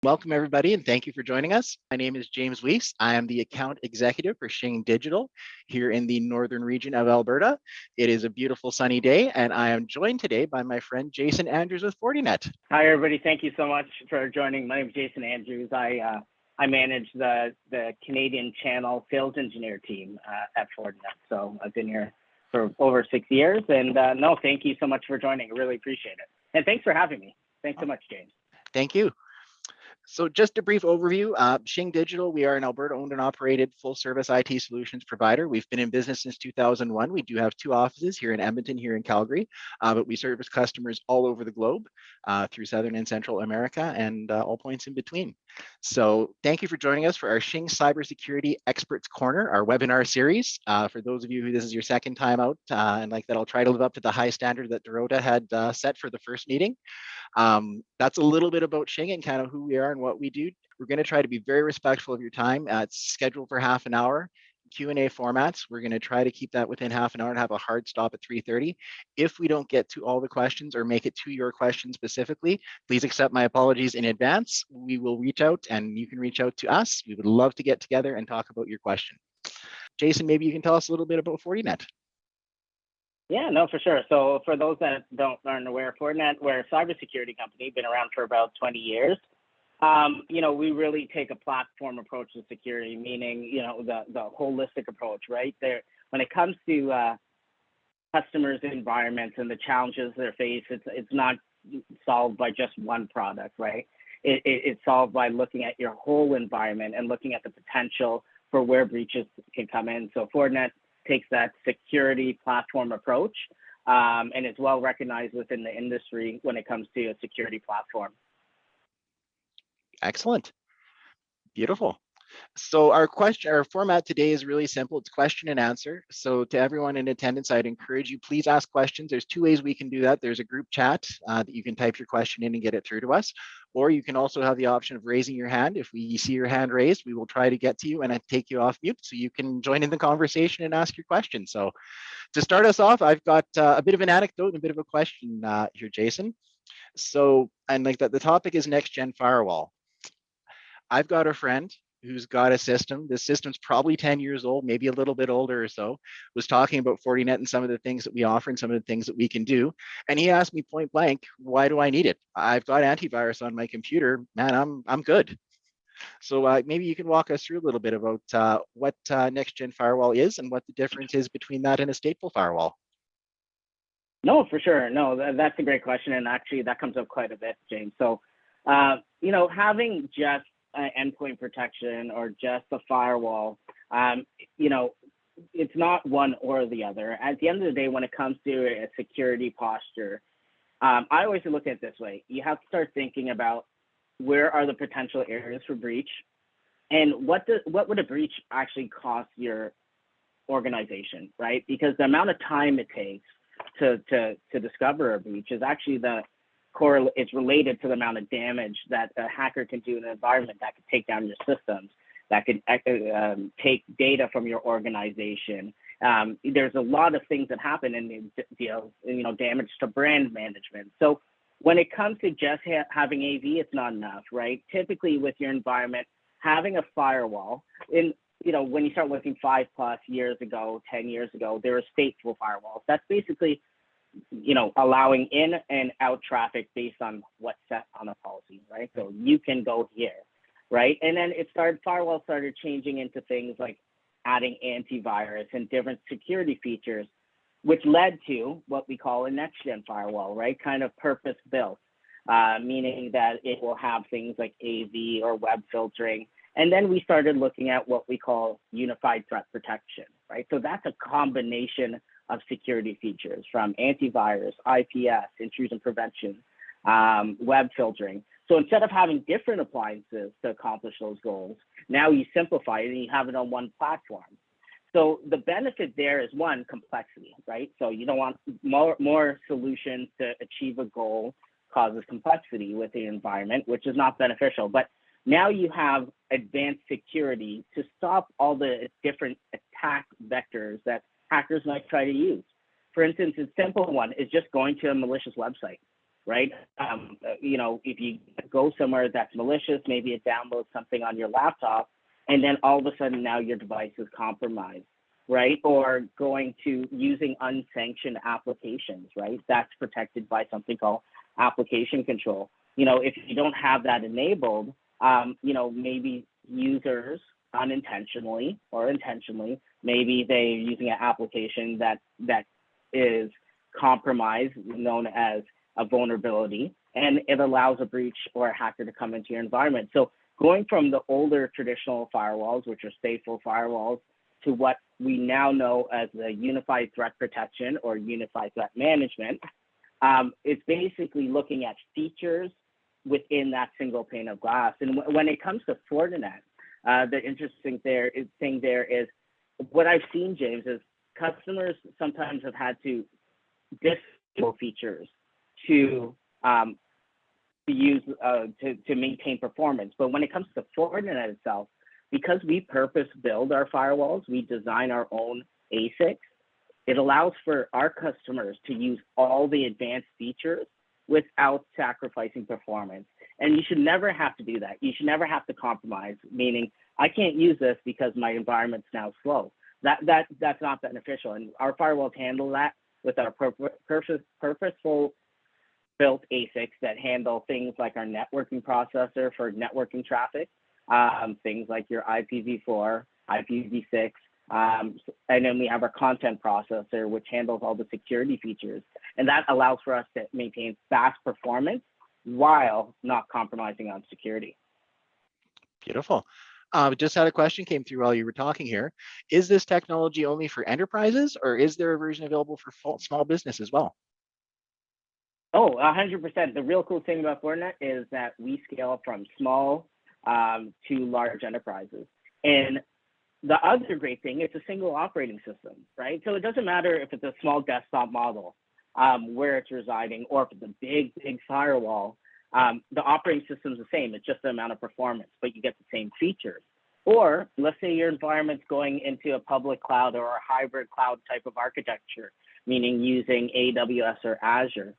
Welcome, everybody, and thank you for joining us. My name is James Weiss. I am the account executive for Shing Digital here in the northern region of Alberta. It is a beautiful sunny day, and I am joined today by my friend Jason Andrews with Fortinet. Hi, everybody. Thank you so much for joining. My name is Jason Andrews. I manage the Canadian channel sales engineer team at Fortinet. So I've been here for over 6 years. And no, thank you so much for joining. I really appreciate it. And thanks for having me. Thanks so much, James. Thank you. So just a brief overview, Shing Digital, we are an Alberta-owned and operated full-service IT solutions provider. We've been in business since 2001. We do have 2 offices here in Edmonton, here in Calgary, but we service customers all over the globe through Southern and Central America and all points in between. So thank you for joining us for our Shing Cybersecurity Experts Corner, our webinar series. For those of you who this is your second time out, and like that, I'll try to live up to the high standard that Dorota had set for the first meeting. That's a little bit about Shing and kind of who we are and what we do. We're going to try to be very respectful of your time. It's scheduled for half an hour. Q&A formats. We're going to try to keep that within half an hour and have a hard stop at 3:30. If we don't get to all the questions or make it to your question specifically, please accept my apologies in advance. We will reach out and you can reach out to us. We would love to get together and talk about your question. Jason, maybe you can tell us a little bit about Fortinet. Yeah, no, for sure. So for those that aren't aware, Fortinet, we're a cybersecurity company, been around for about 20 years. We really take a platform approach to security, meaning, the holistic approach, right? When it comes to customers' environments and the challenges they face, it's not solved by just one product, right? It's solved by looking at your whole environment and looking at the potential for where breaches can come in. So Fortinet takes that security platform approach, and it's well recognized within the industry when it comes to a security platform. Excellent. Beautiful. So our format today is really simple. It's question and answer. So to everyone in attendance, I'd encourage you, please ask questions. There's 2 ways we can do that. There's a group chat that you can type your question in and get it through to us. Or you can also have the option of raising your hand. If we see your hand raised, we will try to get to you and take you off mute so you can join in the conversation and ask your question. So to start us off, I've got a bit of an anecdote and a bit of a question here, Jason. So, and like that, the topic is next-gen firewall. I've got a friend who's got a system. This system's probably 10 years old, maybe a little bit older or so, was talking about Fortinet and some of the things that we offer and some of the things that we can do. And he asked me point blank, why do I need it? I've got antivirus on my computer, man, I'm good. So maybe you can walk us through a little bit about what next-gen firewall is and what the difference is between that and a stateful firewall. No, for sure. No, that's a great question. And actually that comes up quite a bit, James. So, having just endpoint protection or just a firewall, it's not one or the other. At the end of the day, when it comes to a security posture, I always look at it this way. You have to start thinking about where are the potential areas for breach and what would a breach actually cost your organization, right? Because the amount of time it takes to discover a breach is actually it's related to the amount of damage that a hacker can do in an environment that could take down your systems, that could take data from your organization. There's a lot of things that happen in damage to brand management. So when it comes to just having AV, it's not enough, right? Typically with your environment, having a firewall, when you start looking 5+ years ago, 10 years ago, there were stateful firewalls. That's basically allowing in and out traffic based on what's set on a policy, right? So you can go here, right? And then firewall started changing into things like adding antivirus and different security features, which led to what we call a next-gen firewall, right? Kind of purpose-built, meaning that it will have things like AV or web filtering. And then we started looking at what we call unified threat protection, right? So that's a combination of security features from antivirus, IPS, intrusion prevention, web filtering. So instead of having different appliances to accomplish those goals, now you simplify it and you have it on one platform. So the benefit there is, one, complexity, right? So you don't want more solutions to achieve a goal causes complexity with the environment, which is not beneficial. But now you have advanced security to stop all the different attack vectors that hackers might try to use. For instance, a simple one is just going to a malicious website, right? If you go somewhere that's malicious, maybe it downloads something on your laptop, and then all of a sudden now your device is compromised, right? Or going to using unsanctioned applications, right? That's protected by something called application control. If you don't have that enabled, maybe users unintentionally or intentionally, maybe they're using an application that is compromised, known as a vulnerability, and it allows a breach or a hacker to come into your environment. So going from the older traditional firewalls, which are stateful firewalls, to what we now know as the unified threat protection or unified threat management, it's basically looking at features within that single pane of glass. And when it comes to Fortinet, the interesting thing there is what I've seen, James, is customers sometimes have had to disable features to use to maintain performance. But when it comes to Fortinet itself, because we purpose build our firewalls, we design our own ASICs, it allows for our customers to use all the advanced features without sacrificing performance. And you should never have to do that. You should never have to compromise, meaning I can't use this because my environment's now slow. That's not beneficial. And our firewalls handle that with our purposeful built ASICs that handle things like our networking processor for networking traffic, things like your IPv4, IPv6, and then we have our content processor, which handles all the security features. And that allows for us to maintain fast performance while not compromising on security. Beautiful. Just had a question came through while you were talking here. Is this technology only for enterprises, or is there a version available for small business as well? Oh, 100%. The real cool thing about Fortinet is that we scale from small to large enterprises. And the other great thing, it's a single operating system, right? So it doesn't matter if it's a small desktop model where it's residing, or if it's a big firewall. The operating system is the same. It's just the amount of performance, but you get the same features. Or let's say your environment's going into a public cloud or a hybrid cloud type of architecture, meaning using AWS or Azure.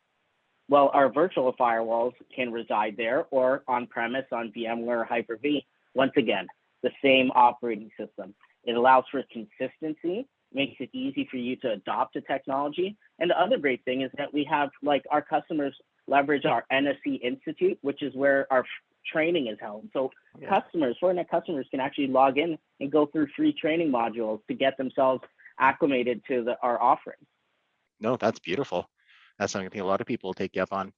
Well, our virtual firewalls can reside there, or on-premise on VMware or Hyper-V. Once again, the same operating system. It allows for consistency, makes it easy for you to adopt the technology. And the other great thing is that we have, like, our customers leverage our NSC Institute, which is where our training is held. So Fortinet customers can actually log in and go through free training modules to get themselves acclimated to our offerings. No, that's beautiful. That's something I think a lot of people will take you up on.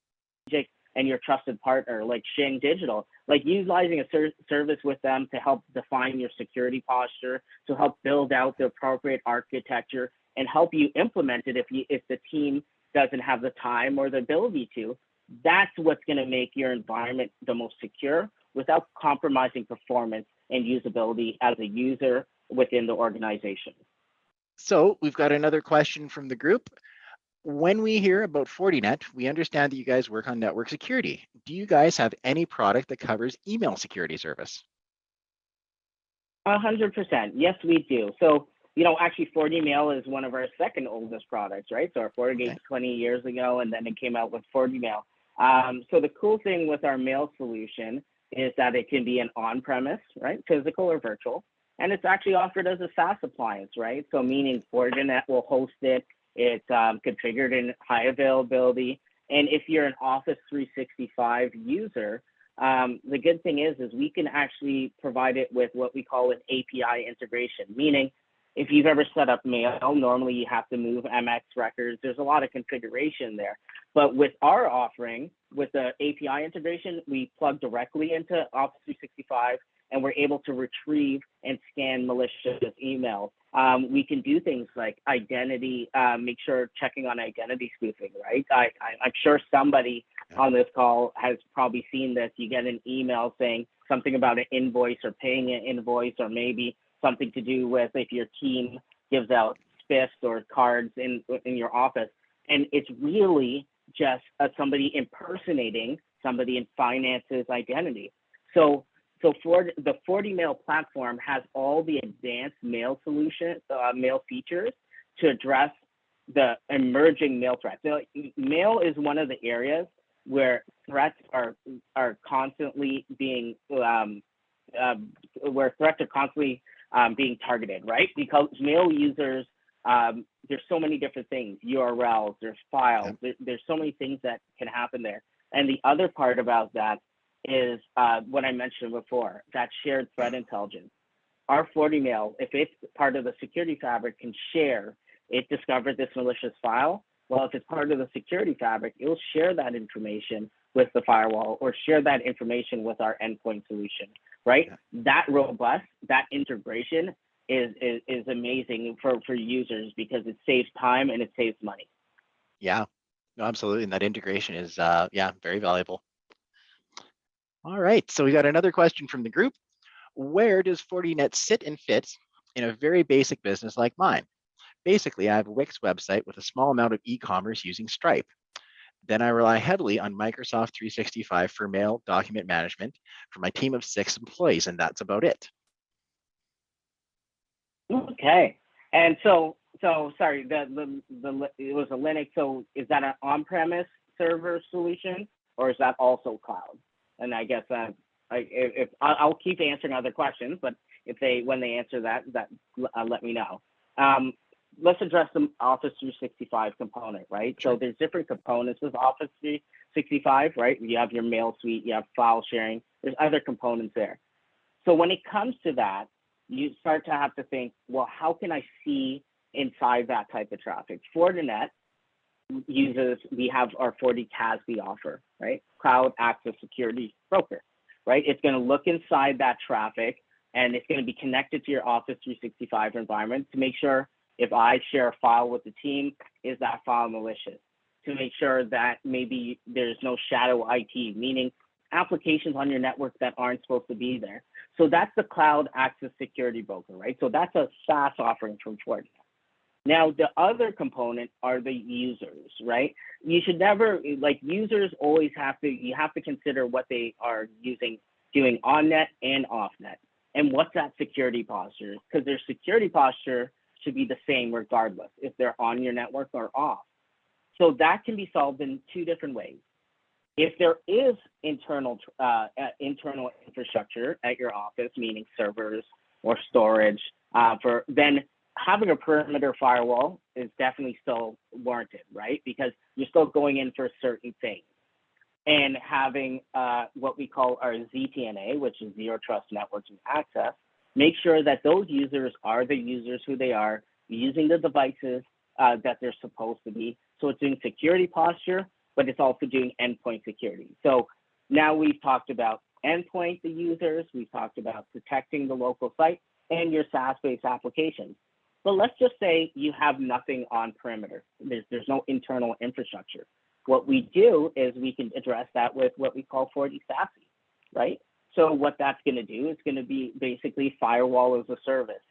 Jake, and your trusted partner like Shing Digital, like utilizing a service with them to help define your security posture, to help build out the appropriate architecture and help you implement it if the team doesn't have the time or the ability to. That's what's going to make your environment the most secure without compromising performance and usability as a user within the organization. So we've got another question from the group. When we hear about Fortinet, we understand that you guys work on network security. Do you guys have any product that covers email security service? 100%. Yes, we do. So, actually FortiMail is one of our second oldest products, right? So our FortiGate 20 years ago, and then it came out with FortiMail. So the cool thing with our mail solution is that it can be an on-premise, right? Physical or virtual. And it's actually offered as a SaaS appliance, right? So meaning Fortinet will host it. It's configured in high availability. And if you're an Office 365 user, the good thing is we can actually provide it with what we call an API integration, meaning if you've ever set up mail, normally you have to move MX records. There's a lot of configuration there. But with our offering, with the API integration, we plug directly into Office 365, and we're able to retrieve and scan malicious emails. We can do things like identity, make sure checking on identity spoofing, right? I'm sure somebody on this call has probably seen this. You get an email saying something about an invoice or paying an invoice, or maybe something to do with if your team gives out spiffs or cards in your office. And it's really just somebody impersonating somebody in finance's identity. So for the FortiMail platform has all the advanced mail mail features to address the emerging mail threats. So mail is one of the areas where threats are constantly being being targeted, right? Because mail users, there's so many different things, URLs, there's files, there's so many things that can happen there. And the other part about that is what I mentioned before, that shared threat intelligence. Our FortiMail, if it's part of the security fabric, can share, it discovered this malicious file. Well, if it's part of the security fabric, it will share that information with the firewall or share that information with our endpoint solution, right? Yeah. That robust, that integration is amazing for users because it saves time and it saves money. Yeah, no, absolutely. And that integration is, very valuable. All right, so we got another question from the group. Where does Fortinet sit and fit in a very basic business like mine? Basically, I have a Wix website with a small amount of e-commerce using Stripe. Then I rely heavily on Microsoft 365 for mail document management for my team of 6 employees, and that's about it. Okay, and so sorry, it was a Linux. So is that an on-premise server solution, or is that also cloud? And I guess I'll keep answering other questions, but when they answer that let me know. Let's address the Office 365 component, right? Sure. So there's different components with Office 365, right? You have your mail suite, you have file sharing, there's other components there. So when it comes to that, you start to have to think, well, how can I see inside that type of traffic? Fortinet we have our FortiCASB offer, right? Cloud Access Security Broker, right? It's going to look inside that traffic and it's going to be connected to your Office 365 environment to make sure if I share a file with the team, is that file malicious? To make sure that maybe there's no shadow IT, meaning applications on your network that aren't supposed to be there. So that's the Cloud Access Security Broker, right? So that's a SaaS offering from Fortinet. Now, the other component are the users, right? You should never, users always you have to consider what they are doing on net and off net. And what's that security posture? Because their security posture should be the same regardless if they're on your network or off. So that can be solved in 2 different ways. If there is internal infrastructure at your office, meaning servers or storage, then having a perimeter firewall is definitely still warranted, right? Because you're still going in for certain things. And having what we call our ZTNA, which is Zero Trust Networking Access, make sure that those users are the users who they are, using the devices that they're supposed to be. So it's doing security posture, but it's also doing endpoint security. So now we've talked about endpoint, the users, we've talked about protecting the local site and your SaaS-based applications. But let's just say you have nothing on perimeter. There's no internal infrastructure. What we do is we can address that with what we call FortiSASE, right? So what that's going to do is going to be basically firewall as a service,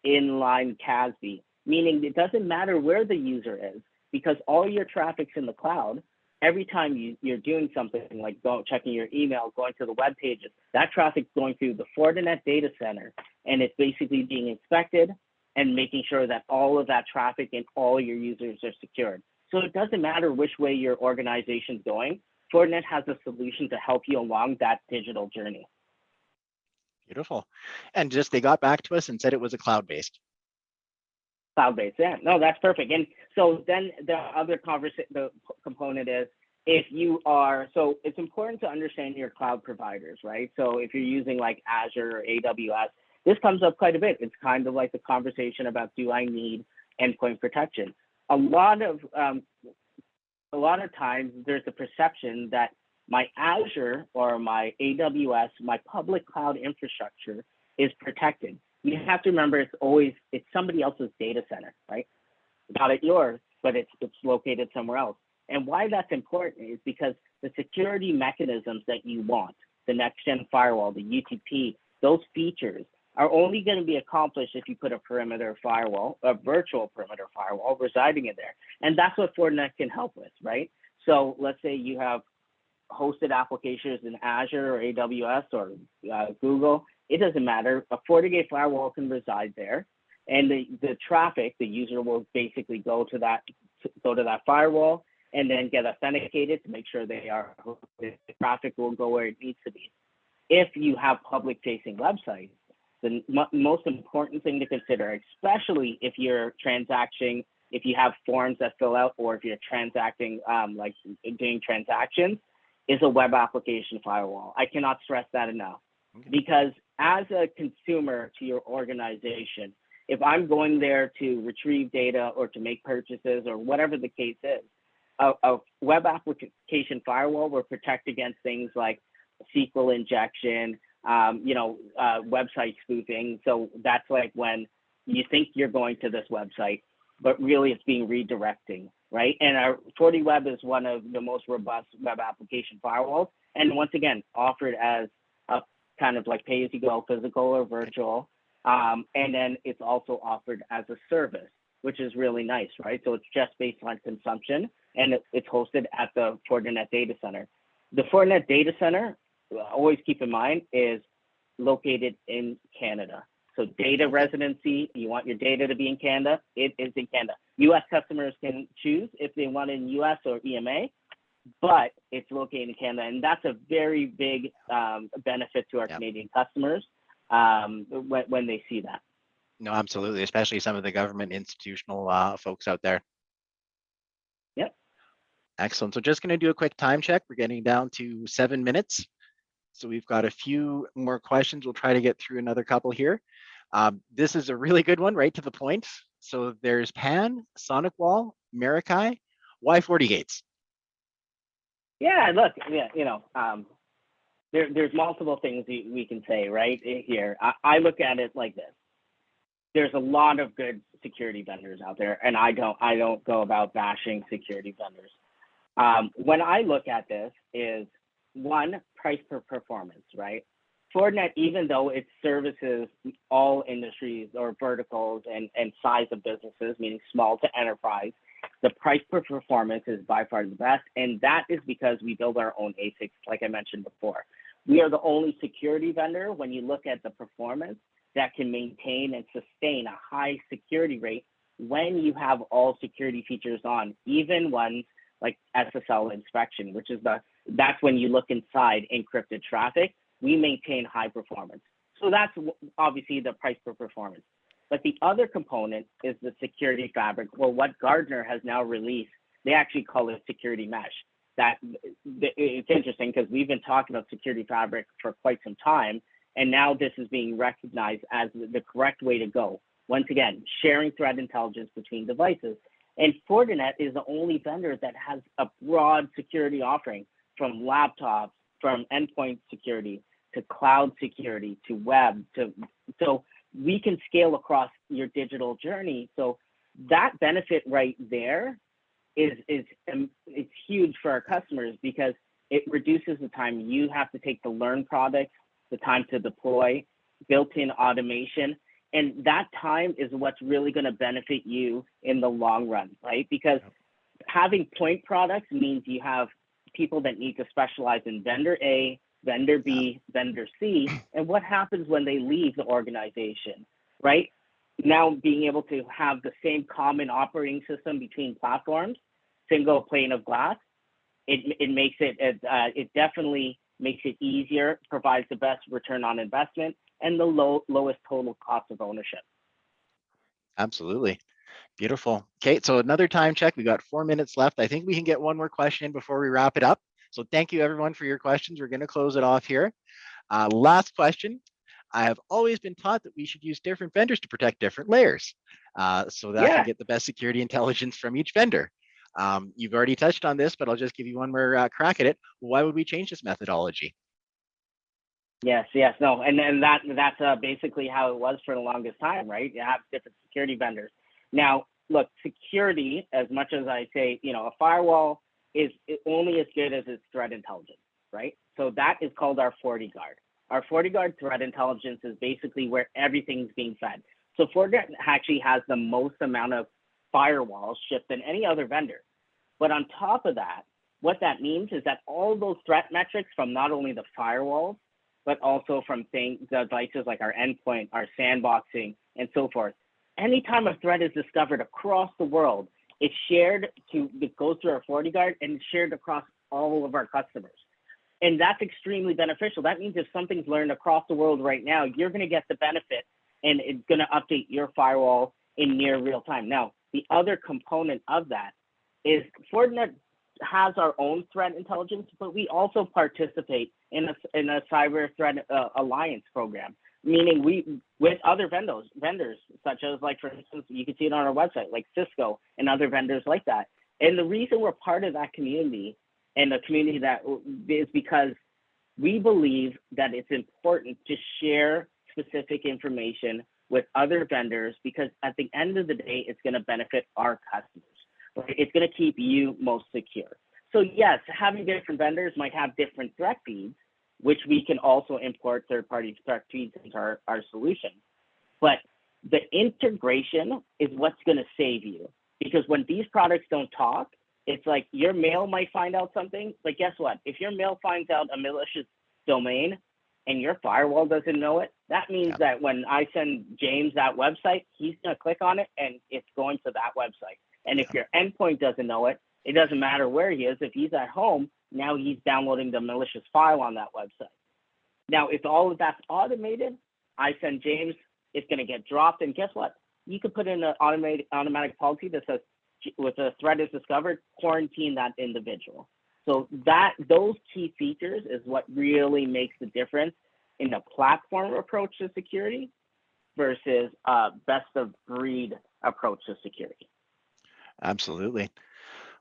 inline CASB, meaning it doesn't matter where the user is because all your traffic's in the cloud. Every time you're doing something like checking your email, going to the web pages, that traffic's going through the Fortinet data center, and it's basically being inspected and making sure that all of that traffic and all your users are secured. So it doesn't matter which way your organization's going, Fortinet has a solution to help you along that digital journey. Beautiful. And they got back to us and said it was a cloud-based. Cloud-based, yeah. No, that's perfect. And so then the other the component is so it's important to understand your cloud providers, right? So if you're using like Azure or AWS, this comes up quite a bit. It's kind of like the conversation about, do I need endpoint protection? A lot of times there's a perception that my Azure or my AWS, my public cloud infrastructure is protected. You have to remember it's somebody else's data center, right? Not at yours, but it's located somewhere else. And why that's important is because the security mechanisms that you want, the next-gen firewall, the UTP, those features are only going to be accomplished if you put a perimeter firewall, a virtual perimeter firewall residing in there. And that's what Fortinet can help with, right? So let's say you have hosted applications in Azure or AWS or Google. It doesn't matter. A FortiGate firewall can reside there. And the traffic, the user will basically go to that firewall and then get authenticated to make sure the traffic will go where it needs to be. If you have public facing websites, the most important thing to consider, especially if you're transacting, if you have forms that fill out, or if you're transacting, like doing transactions, is a web application firewall. I cannot stress that enough. Okay. Because as a consumer to your organization, if I'm going there to retrieve data or to make purchases or whatever the case is, a web application firewall will protect against things like SQL injection, website spoofing. So that's like when you think you're going to this website, but really it's being redirecting, right? And our FortiWeb is one of the most robust web application firewalls. And once again, offered as a kind of like pay-as-you-go, physical or virtual. And then it's also offered as a service, which is really nice, right? So it's just based on consumption, and it's hosted at the Fortinet data center. The Fortinet data center, always keep in mind, is located in Canada. So data residency, you want your data to be in Canada, it is in Canada. US customers can choose if they want it in US or EMA, but it's located in Canada. And that's a very big benefit to our Canadian customers when they see that. No, absolutely, especially some of the government institutional folks out there. Yep. Excellent. So just going to do a quick time check. We're getting down to 7 minutes. So we've got a few more questions. We'll try to get through another couple here. This is a really good one, right to the point. So there's PAN, SonicWall, Marikai. Why FortiGates? Yeah, look, there's multiple things we can say right here. I look at it like this. There's a lot of good security vendors out there, and I don't go about bashing security vendors. When I look at this is, one, price per performance, right? Fortinet, even though it services all industries or verticals and size of businesses, meaning small to enterprise, the price per performance is by far the best. And that is because we build our own ASICs, like I mentioned before. We are the only security vendor, when you look at the performance, that can maintain and sustain a high security rate when you have all security features on, even ones like SSL inspection, which is that's when you look inside encrypted traffic. We maintain high performance. So that's obviously the price per performance. But the other component is the security fabric, or what Gartner has now released. They actually call it security mesh. It's interesting because we've been talking about security fabric for quite some time, and now this is being recognized as the correct way to go. Once again, sharing threat intelligence between devices. And Fortinet is the only vendor that has a broad security offering, from laptops, from endpoint security, to cloud security, to web, so we can scale across your digital journey. So that benefit right there is it's huge for our customers, because it reduces the time you have to take to learn products, the time to deploy, built-in automation. And that time is what's really going to benefit you in the long run, right? Because having point products means you have people that need to specialize in vendor A, vendor B, vendor C, and what happens when they leave the organization, right? Now being able to have the same common operating system between platforms, single pane of glass, it makes it definitely makes it easier, provides the best return on investment, and the lowest total cost of ownership. Absolutely. Beautiful. Okay, so another time check. We got 4 minutes left. I think we can get one more question in before we wrap it up. So thank you everyone for your questions. We're going to close it off here. Last question. I have always been taught that we should use different vendors to protect different layers, so that I can get the best security intelligence from each vendor. You've already touched on this, but I'll just give you one more crack at it. Why would we change this methodology? Yes, no, and that's basically how it was for the longest time, right? You have different security vendors. Now, look, security, as much as I say, a firewall is only as good as its threat intelligence, right? So that is called our FortiGuard. Our FortiGuard threat intelligence is basically where everything's being fed. So Fortinet actually has the most amount of firewalls shipped than any other vendor. But on top of that, what that means is that all those threat metrics from not only the firewalls, but also from devices like our endpoint, our sandboxing, and so forth. Anytime a threat is discovered across the world, It's shared it goes through our FortiGuard and it's shared across all of our customers. And that's extremely beneficial. That means if something's learned across the world right now, you're going to get the benefit and it's going to update your firewall in near real time. Now, the other component of that is Fortinet has our own threat intelligence, but we also participate in a cyber threat alliance program, meaning we with other vendors such as, like, for instance, you can see it on our website, like Cisco and other vendors like that. And the reason we're part of that community and the community that is because we believe that it's important to share specific information with other vendors, because at the end of the day, it's going to benefit our customers. Right? It's going to keep you most secure. So yes, having different vendors might have different threat feeds, which we can also import third-party threat feeds into our solution. But the integration is what's going to save you, because when these products don't talk, it's like your mail might find out something, but guess what? If your mail finds out a malicious domain and your firewall doesn't know it, that means that when I send James that website, he's going to click on it and it's going to that website. And if your endpoint doesn't know it, it doesn't matter where he is. If he's at home, now he's downloading the malicious file on that website. Now, if all of that's automated, I send James, it's going to get dropped. And guess what? You could put in an automatic policy that says, if a threat is discovered, quarantine that individual. So those key features is what really makes the difference in the platform approach to security versus best of breed approach to security. Absolutely.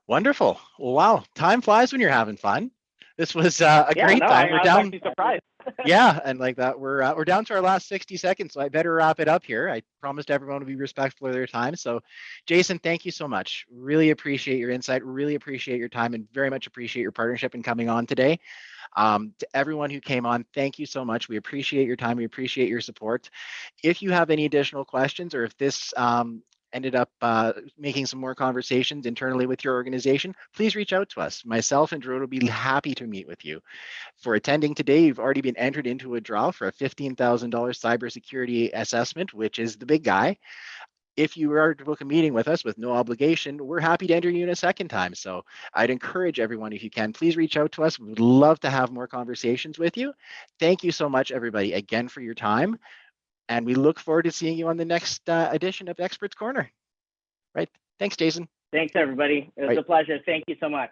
Wonderful. Well, wow. Time flies when you're having fun. This was a great time. We're down. I'm surprised. Yeah, and like that, we're down to our last 60 seconds, so I better wrap it up here. I promised everyone to be respectful of their time. So, Jason, thank you so much. Really appreciate your insight. Really appreciate your time, and very much appreciate your partnership in coming on today. To everyone who came on, thank you so much. We appreciate your time. We appreciate your support. If you have any additional questions, or if this ended up making some more conversations internally with your organization, please reach out to us. Myself and Drew will be happy to meet with you. For attending today, you've already been entered into a draw for a $15,000 cybersecurity assessment, which is the big guy. If you are to book a meeting with us with no obligation, we're happy to enter you in a second time. So I'd encourage everyone, if you can, please reach out to us. We would love to have more conversations with you. Thank you so much, everybody, again, for your time. And we look forward to seeing you on the next edition of Experts Corner. Right. Thanks, Jason. Thanks, everybody. It was a pleasure. Thank you so much.